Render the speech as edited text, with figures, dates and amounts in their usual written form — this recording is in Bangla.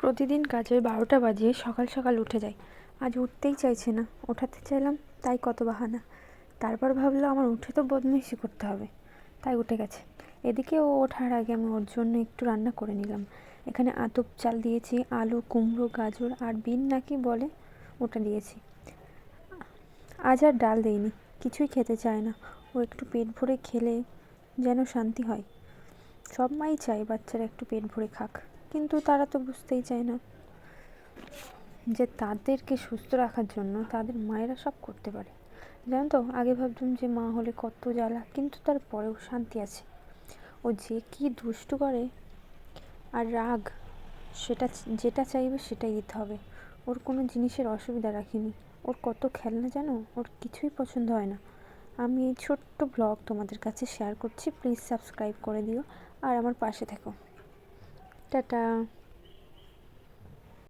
প্রতিদিন কাজে 12টা বাজিয়ে সকাল সকাল উঠে যাই। আজ উঠতেই চাইছে না। ওঠাতে চাইলাম, তাই কত বাহানা। তারপর ভাবলো আমার উঠে তো বদমাইশি করতে হবে, তাই উঠে গেছে। এদিকে ও ওঠার আগে আমি ওর জন্য একটু রান্না করে নিলাম। এখানে আতপ চাল দিয়েছি, আলু, কুমড়ো, গাজর আর বিন নাকি বলে ওটা দিয়েছি। আজ আর ডাল দেইনি, কিছুই খেতে চায় না। ও একটু পেট ভরে খেলে যেন শান্তি হয়। সব মাই চায় বাচ্চারা একটু পেট ভরে খাক, কিন্তু তারা তো বুঝতেই চায় না যে তাদেরকে সুস্থ রাখার জন্য তাদের মায়েরা সব করতে পারে। জানো তো, আগে ভাবতাম যে মা হলে কত জ্বালা, কিন্তু তারপরেও শান্তি আছে। ও যে কি দুষ্টু করে আর রাগ, সেটা যেটা চাইবে সেটাই দিতে হবে। ওর কোনো জিনিসের অসুবিধা রাখিনি। ওর কত খেলনা জানো, ওর কিছুই পছন্দ হয় না। আমি এই ছোট্ট ব্লগ তোমাদের কাছে শেয়ার করছি। প্লিজ সাবস্ক্রাইব করে দিও আর আমার পাশে থেকো। টাটা।